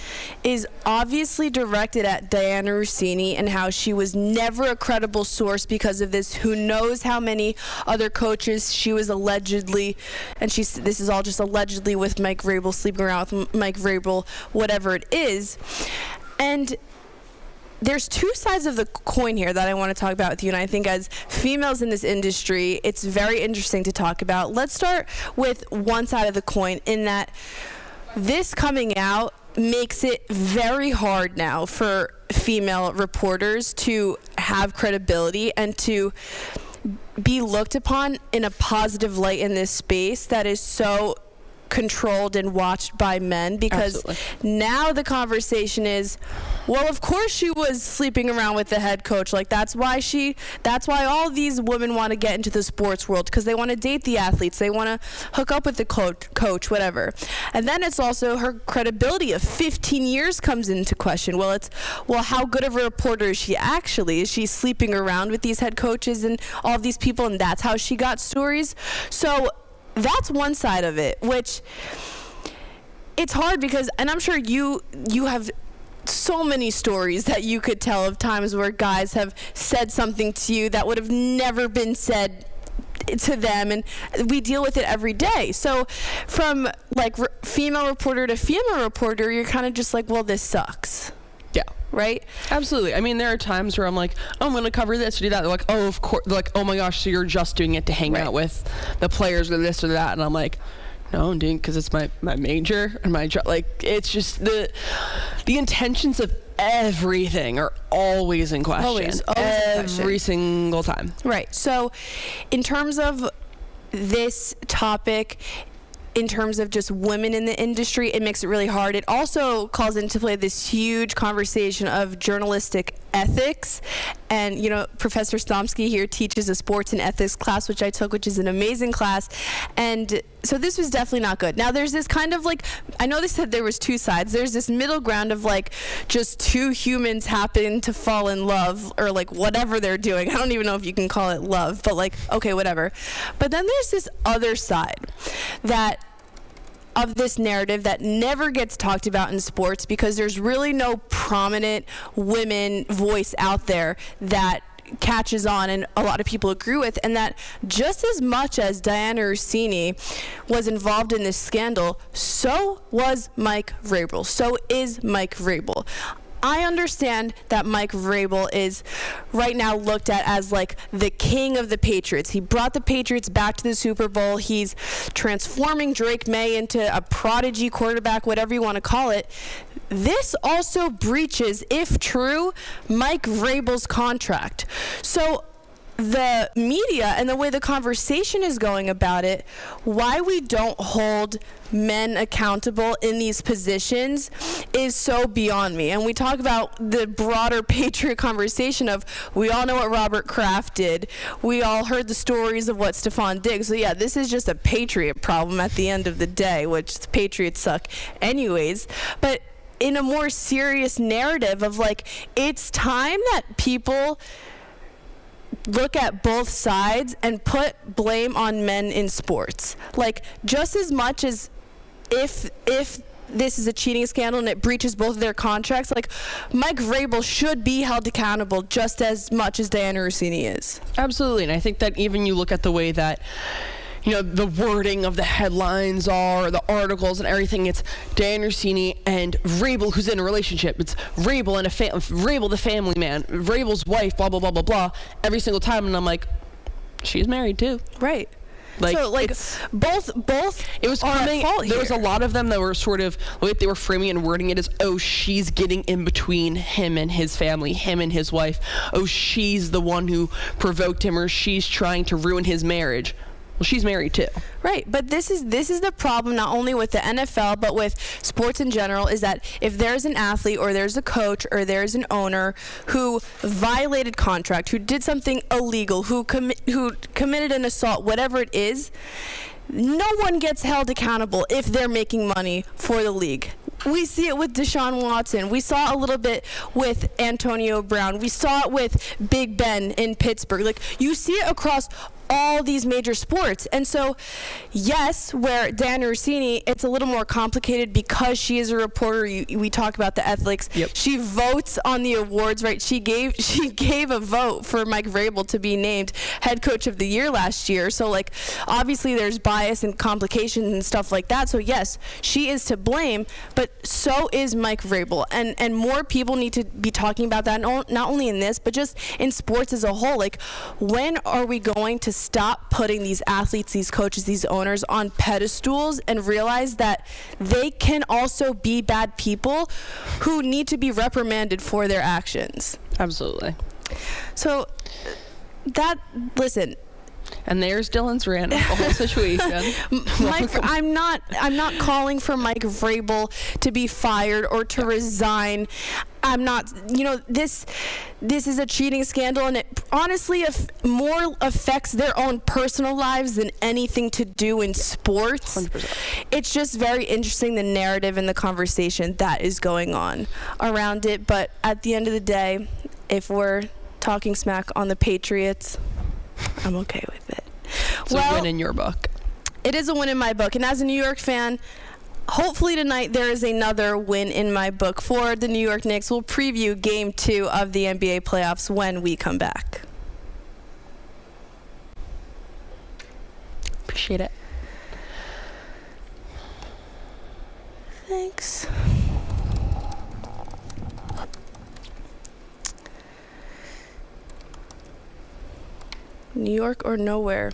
Speaker 3: is obviously directed at Diana Russini and how she was never a credible source because of this. Who knows how many other coaches she was allegedly, and this is all just allegedly with Mike Vrabel, sleeping around with Mike Vrabel, whatever it is. And there's two sides of the coin here that I want to talk about with you, and I think as females in this industry, it's very interesting to talk about. Let's start with one side of the coin, in that this coming out makes it very hard now for female reporters to have credibility and to be looked upon in a positive light in this space that is so controlled and watched by men, because Absolutely. Now the conversation is, well, of course she was sleeping around with the head coach. Like, that's why all these women want to get into the sports world, because they want to date the athletes, they want to hook up with the coach, whatever. And then it's also her credibility of 15 years comes into question. Well, how good of a reporter is she actually? Is she sleeping around with these head coaches and all of these people, and that's how she got stories? So that's one side of it, which it's hard because, and I'm sure you have so many stories that you could tell of times where guys have said something to you that would have never been said to them, and we deal with it every day. So from like female reporter to female reporter, you're kind of just like, well, this sucks.
Speaker 4: Yeah.
Speaker 3: Right?
Speaker 4: Absolutely. I mean, there are times where I'm like, oh, I'm going to cover this or do that. They're like, oh, of course. They're like, oh my gosh, so you're just doing it to hang out with the players or this or that. And I'm like, no, I'm doing it because it's my major and my job. Like, it's just the intentions of everything are always in question.
Speaker 3: Always
Speaker 4: every single time.
Speaker 3: Right. So in terms of this topic, in terms of just women in the industry, it makes it really hard. It also calls into play this huge conversation of journalistic ethics. And, you know, Professor Stomsky here teaches a sports and ethics class, which I took, which is an amazing class. And so this was definitely not good. Now, there's this kind of like, I know they said there was two sides. There's this middle ground of like just two humans happen to fall in love, or like whatever they're doing. I don't even know if you can call it love, but like, okay, whatever. But then there's this other side of this narrative that never gets talked about in sports, because there's really no prominent women voice out there that catches on and a lot of people agree with, and that just as much as Diana Russini was involved in this scandal, so was Mike Vrabel. So is Mike Vrabel. I understand that Mike Vrabel is right now looked at as like the king of the Patriots. He brought the Patriots back to the Super Bowl. He's transforming Drake May into a prodigy quarterback, whatever you want to call it. This also breaches, if true, Mike Vrabel's contract. So the media and the way the conversation is going about it, why we don't hold men accountable in these positions is so beyond me. And we talk about the broader Patriot conversation of, we all know what Robert Kraft did. We all heard the stories of what Stephon Diggs. So yeah, this is just a Patriot problem at the end of the day, which the Patriots suck anyways. But in a more serious narrative of like, it's time that people look at both sides and put blame on men in sports. Like, just as much as if this is a cheating scandal and it breaches both of their contracts, like, Mike Vrabel should be held accountable just as much as Diana Russini is.
Speaker 4: Absolutely. And I think that even you look at the way that, you know, the wording of the headlines are, the articles and everything, it's Diana Russini and Vrabel, who's in a relationship. It's Vrabel and Vrabel, the family man, Vrabel's wife, blah, blah, blah, blah, blah, every single time. And I'm like, she's married too.
Speaker 3: Right.
Speaker 4: Like,
Speaker 3: so, like, both
Speaker 4: it was coming. There was a lot of them that were sort of, like, they were framing and wording it as, oh, she's getting in between him and his family, him and his wife. Oh, she's the one who provoked him, or she's trying to ruin his marriage. Well, she's married too.
Speaker 3: Right, but this is the problem not only with the NFL but with sports in general, is that if there's an athlete or there's a coach or there's an owner who violated contract, who did something illegal, who committed an assault, whatever it is, no one gets held accountable if they're making money for the league. We see it with Deshaun Watson. We saw a little bit with Antonio Brown. We saw it with Big Ben in Pittsburgh. Like, you see it across all these major sports. And so, yes, where Dan Rossini, it's a little more complicated because she is a reporter. We talk about the ethics.
Speaker 4: Yep.
Speaker 3: She votes on the awards, right? She gave a vote for Mike Vrabel to be named head coach of the year last year. So, like, obviously there's bias and complications and stuff like that. So, yes, she is to blame, but so is Mike Vrabel. And more people need to be talking about that, not only in this, but just in sports as a whole. Like, when are we going to stop putting these athletes, these coaches, these owners on pedestals and realize that they can also be bad people who need to be reprimanded for their actions?
Speaker 4: Absolutely.
Speaker 3: So listen.
Speaker 4: And there's Dylan's rant of the whole situation.
Speaker 3: I'm not calling for Mike Vrabel to be fired or to resign. I'm not, this is a cheating scandal, and it honestly more affects their own personal lives than anything to do in sports.
Speaker 4: 100%.
Speaker 3: It's just very interesting, the narrative and the conversation that is going on around it. But at the end of the day, if we're talking smack on the Patriots, I'm okay with it.
Speaker 4: It's a win in your book.
Speaker 3: It is a win in my book. And as a New York fan, hopefully tonight there is another win in my book for the New York Knicks. We'll preview Game 2 of the NBA playoffs when we come back.
Speaker 4: Appreciate it.
Speaker 3: Thanks. New York or nowhere?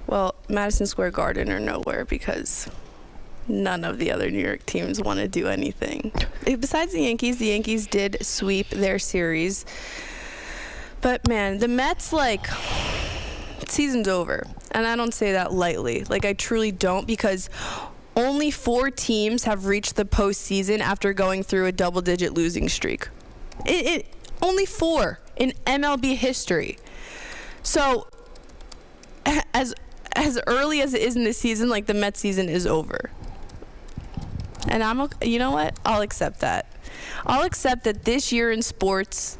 Speaker 3: Well, Madison Square Garden or nowhere, because none of the other New York teams want to do anything. Besides the Yankees did sweep their series. But man, the Mets, season's over. And I don't say that lightly. I truly don't, because only 4 teams have reached the postseason after going through a double-digit losing streak. Only 4 in MLB history. So, as early as it is in the season, the Mets season is over. And I'm okay. You know what? I'll accept that. I'll accept that this year in sports,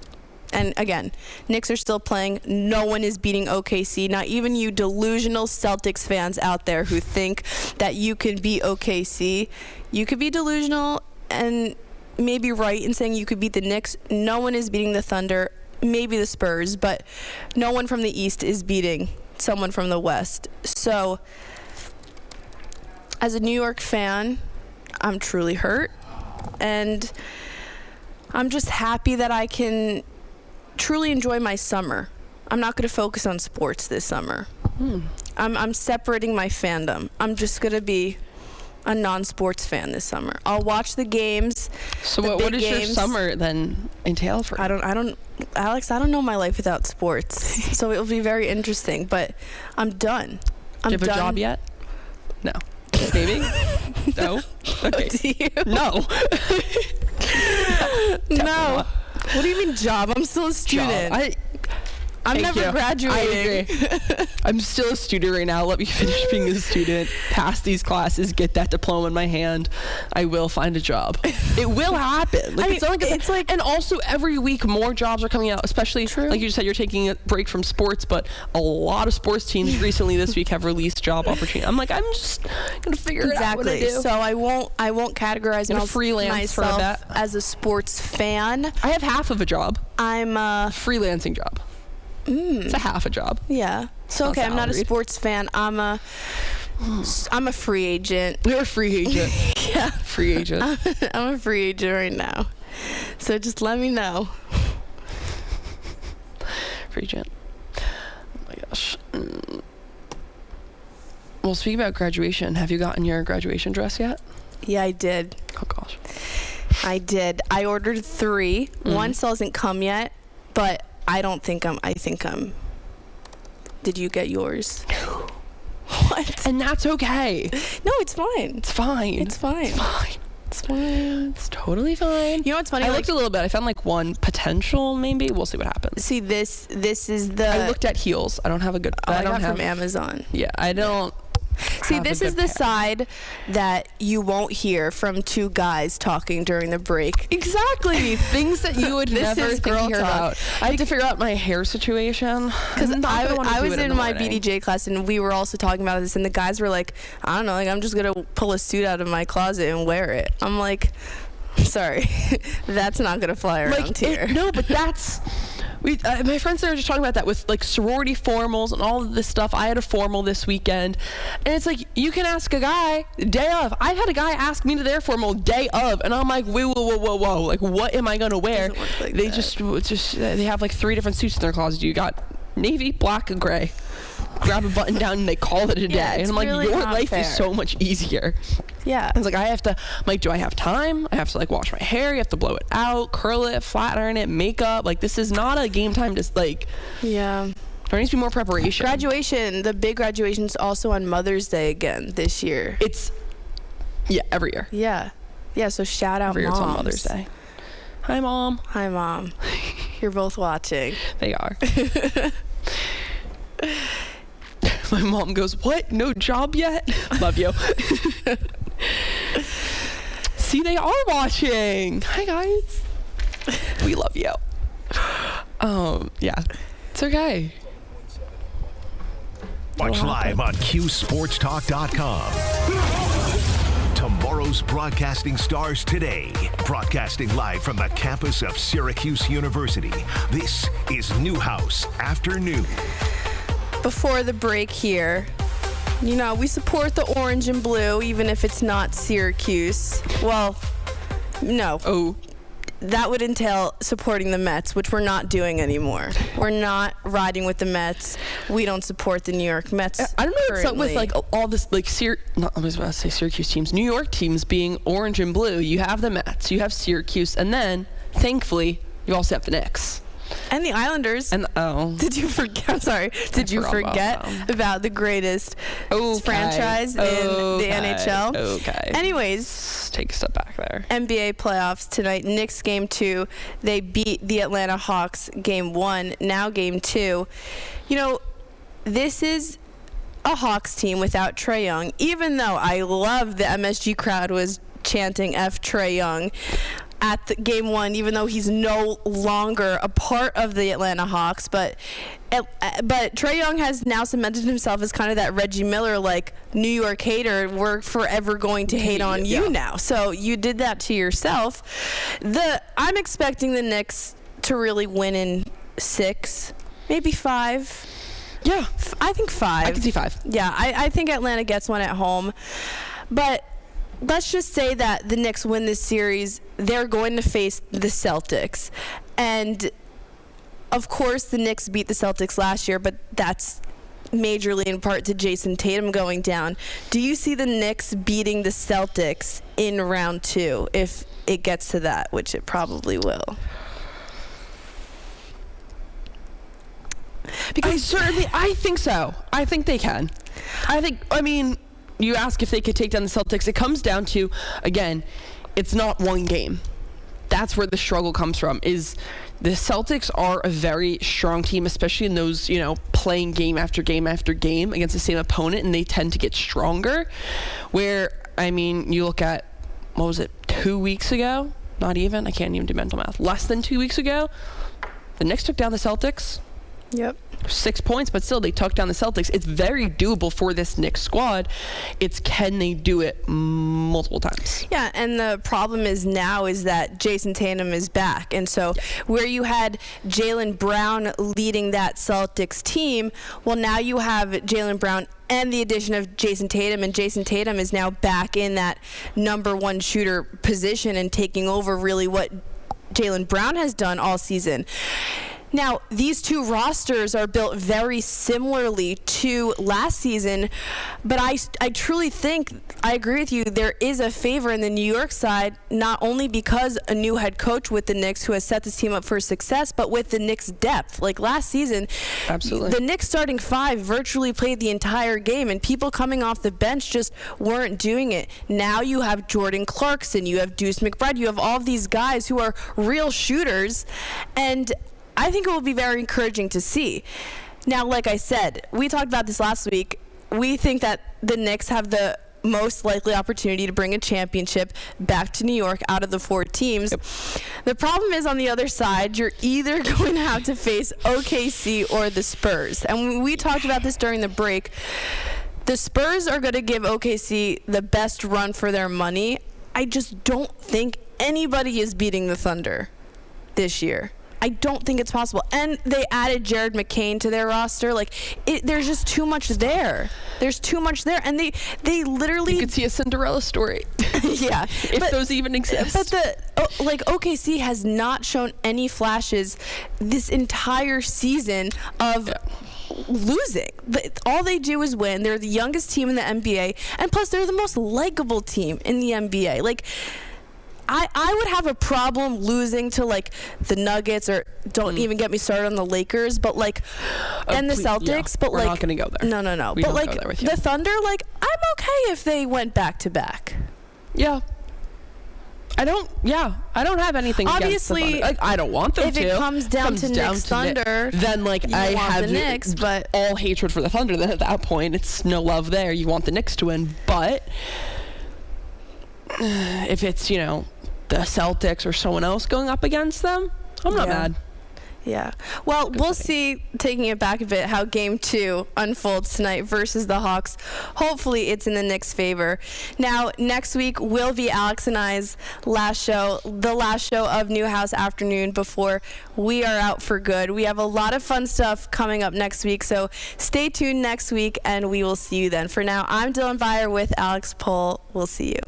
Speaker 3: and again, Knicks are still playing. No one is beating OKC. Not even you delusional Celtics fans out there who think that you can beat OKC. You could be delusional and maybe right in saying you could beat the Knicks. No one is beating the Thunder. Maybe the Spurs, but no one from the East is beating someone from the West. So, as a New York fan, I'm truly hurt, and I'm just happy that I can truly enjoy my summer. I'm not going to focus on sports this summer. I'm separating my fandom. I'm just going to be a non-sports fan this summer. I'll watch the games.
Speaker 4: So what is your summer then entail for you?
Speaker 3: Alex, I don't know my life without sports. So it'll be very interesting, but I'm done.
Speaker 4: Do you have a job yet? No. Maybe? No? Okay.
Speaker 3: Do you?
Speaker 4: No.
Speaker 3: No. What do you mean job? I'm still a student. I'm never graduating.
Speaker 4: I agree. I'm still a student right now. Let me finish being a student, pass these classes, get that diploma in my hand. I will find a job. It will happen. And also every week more jobs are coming out, especially like you just said, you're taking a break from sports, but a lot of sports teams recently this week have released job opportunities. I'm just gonna figure it out what I do.
Speaker 3: So I won't categorize myself as a sports fan.
Speaker 4: I have half of a job.
Speaker 3: I'm a
Speaker 4: freelancing job. It's a half a job.
Speaker 3: Yeah. So okay, I'm not a sports fan. I'm a free agent.
Speaker 4: You're a free agent.
Speaker 3: Yeah.
Speaker 4: Free agent.
Speaker 3: I'm a free agent right now. So just let me know.
Speaker 4: Free agent. Oh my gosh. Well, speaking about graduation, have you gotten your graduation dress yet?
Speaker 3: Yeah, I did.
Speaker 4: Oh gosh.
Speaker 3: I did. I ordered 3. One still hasn't come yet, but I think I'm. Did you get yours? What?
Speaker 4: And that's okay.
Speaker 3: No, it's fine.
Speaker 4: It's fine.
Speaker 3: It's fine.
Speaker 4: It's fine.
Speaker 3: It's fine.
Speaker 4: It's totally fine.
Speaker 3: You know what's funny?
Speaker 4: I looked a little bit. I found one potential maybe. We'll see what happens.
Speaker 3: See, this is the.
Speaker 4: I looked at heels. I don't have a good.
Speaker 3: I got from Amazon.
Speaker 4: Yeah, I don't.
Speaker 3: See,
Speaker 4: have a
Speaker 3: this is
Speaker 4: good
Speaker 3: the
Speaker 4: pair.
Speaker 3: side that you won't hear from two guys talking during the break.
Speaker 4: Exactly. Things that you would
Speaker 3: This
Speaker 4: never
Speaker 3: is
Speaker 4: think
Speaker 3: girl
Speaker 4: to hear
Speaker 3: talk.
Speaker 4: about. I had to figure out my hair situation.
Speaker 3: Because I was in my
Speaker 4: morning.
Speaker 3: BDJ class, and we were also talking about this, and the guys were like, I don't know, like, I'm just going to pull a suit out of my closet and wear it. I'm like, sorry, that's not going to fly around here.
Speaker 4: No, but that's... my friends are just talking about that with like sorority formals and all of this stuff. I had a formal this weekend, and it's like you can ask a guy day of. I've had a guy ask me to their formal day of, and I'm like, whoa, like what am I gonna wear?
Speaker 3: Doesn't work like
Speaker 4: They
Speaker 3: that.
Speaker 4: just they have like 3 different suits in their closet. You got navy, black, and gray. Grab a button down and they call it a day.
Speaker 3: Yeah,
Speaker 4: And
Speaker 3: it's
Speaker 4: I'm like,
Speaker 3: really
Speaker 4: your
Speaker 3: not
Speaker 4: life
Speaker 3: fair.
Speaker 4: is so much easier.
Speaker 3: Yeah.
Speaker 4: I was like, I'm like, do I have time? I have to like wash my hair. You have to blow it out, curl it, flat iron it, makeup. Like, this is not a game time. Just like,
Speaker 3: Yeah.
Speaker 4: there needs to be more preparation.
Speaker 3: Graduation, the big graduation's also on Mother's Day again this year.
Speaker 4: Every year.
Speaker 3: Yeah. Yeah, so shout out
Speaker 4: Every year
Speaker 3: moms.
Speaker 4: it's on Mother's Day. Hi, Mom.
Speaker 3: Hi, Mom. You're both watching.
Speaker 4: They are. My mom goes, what? No job yet? Love you. See, they are watching. Hi, guys. We love you. Yeah. It's okay.
Speaker 2: Watch live on QSportsTalk.com. Tomorrow's broadcasting stars today. Broadcasting live from the campus of Syracuse University. This is Newhouse Afternoon.
Speaker 3: Before the break here, you know, we support the orange and blue, even if it's not Syracuse. Well, no.
Speaker 4: Oh.
Speaker 3: That would entail supporting the Mets, which we're not doing anymore. We're not riding with the Mets. We don't support the New York Mets.
Speaker 4: I don't know what's up with
Speaker 3: currently.
Speaker 4: like all this like I was about to say Syracuse teams, New York teams being orange and blue. You have the Mets, you have Syracuse, and then thankfully you also have the Knicks.
Speaker 3: And the Islanders.
Speaker 4: And
Speaker 3: Did you forget? I'm sorry. Did you
Speaker 4: forgot about
Speaker 3: forget
Speaker 4: them.
Speaker 3: about the greatest
Speaker 4: Okay.
Speaker 3: franchise in the NHL?
Speaker 4: Okay.
Speaker 3: Anyways,
Speaker 4: Let's take a step back there.
Speaker 3: NBA playoffs tonight. Knicks game 2. They beat the Atlanta Hawks game 1. Now game 2. You know, this is a Hawks team without Trae Young. Even though I love the MSG crowd was chanting F Trae Young at the game 1, even though he's no longer a part of the Atlanta Hawks, but Trae Young has now cemented himself as kind of that Reggie Miller, like, New York hater. We're forever going to hate on you now. So you did that to yourself. I'm expecting the Knicks to really win in 6, maybe 5.
Speaker 4: Yeah.
Speaker 3: I think 5.
Speaker 4: I can see 5.
Speaker 3: Yeah, I think Atlanta gets one at home. But let's just say that the Knicks win this series. They're going to face the Celtics. And, of course, the Knicks beat the Celtics last year, but that's majorly in part to Jason Tatum going down. Do you see the Knicks beating the Celtics in round 2 if it gets to that, which it probably will?
Speaker 4: Because I think so. I think they can. You ask if they could take down the Celtics. It comes down to, again, it's not one game. That's where the struggle comes from, is the Celtics are a very strong team, especially in those, playing game after game after game against the same opponent, and they tend to get stronger. Where, you look at, 2 weeks ago? Not even. I can't even do mental math. Less than 2 weeks ago, the Knicks took down the Celtics.
Speaker 3: Yep.
Speaker 4: 6 points, but still they took down the Celtics. It's very doable for this Knicks squad. It's can they do it multiple times?
Speaker 3: Yeah, and the problem is that Jason Tatum is back. And so where you had Jaylen Brown leading that Celtics team, well, now you have Jaylen Brown and the addition of Jason Tatum, and Jason Tatum is now back in that number 1 shooter position and taking over really what Jaylen Brown has done all season. Now, these two rosters are built very similarly to last season, but I truly think, I agree with you, there is a favor in the New York side, not only because a new head coach with the Knicks who has set this team up for success, but with the Knicks' depth. Like last season,
Speaker 4: absolutely,
Speaker 3: the Knicks starting 5 virtually played the entire game, and people coming off the bench just weren't doing it. Now you have Jordan Clarkson, you have Deuce McBride, you have all of these guys who are real shooters, and I think it will be very encouraging to see. Now, like I said, we talked about this last week. we think that the Knicks have the most likely opportunity to bring a championship back to New York out of the 4 teams.
Speaker 4: Yep.
Speaker 3: The problem is on the other side, you're either going to have to face OKC or the Spurs. And we talked about this during the break. The Spurs are going to give OKC the best run for their money. I just don't think anybody is beating the Thunder this year. I don't think it's possible. And they added Jared McCain to their roster. Like, there's just too much there. There's too much there. And they literally...
Speaker 4: You could see a Cinderella story.
Speaker 3: Yeah.
Speaker 4: If those even exist.
Speaker 3: But OKC has not shown any flashes this entire season of... losing. All they do is win. They're the youngest team in the NBA, and plus they're the most likable team in the NBA. Like, I would have a problem losing to like the Nuggets, or don't even get me started on the Lakers, but like and the Celtics.
Speaker 4: Yeah,
Speaker 3: but
Speaker 4: we're
Speaker 3: like
Speaker 4: not gonna go there.
Speaker 3: No.
Speaker 4: We
Speaker 3: But
Speaker 4: don't
Speaker 3: like
Speaker 4: go there with you.
Speaker 3: the Thunder, like I'm okay if they went back to back.
Speaker 4: Yeah. I don't have anything
Speaker 3: Obviously,
Speaker 4: against the Thunder. Like, I don't want them
Speaker 3: if
Speaker 4: to.
Speaker 3: it comes down to Knicks Thunder,
Speaker 4: then like
Speaker 3: you
Speaker 4: I
Speaker 3: want
Speaker 4: have
Speaker 3: the Knicks, but
Speaker 4: all hatred for the Thunder. Then at that point, it's no love there. You want the Knicks to win, but if it's the Celtics or someone else going up against them, I'm not mad.
Speaker 3: Yeah. Well, we'll see, taking it back a bit, how Game 2 unfolds tonight versus the Hawks. Hopefully it's in the Knicks' favor. Now, next week will be Alex and I's last show, the last show of Newhouse Afternoon before we are out for good. We have a lot of fun stuff coming up next week, so stay tuned next week, and we will see you then. For now, I'm Dylan Byer with Alex Pohl. We'll see you.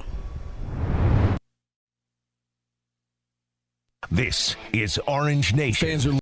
Speaker 2: This is Orange Nation.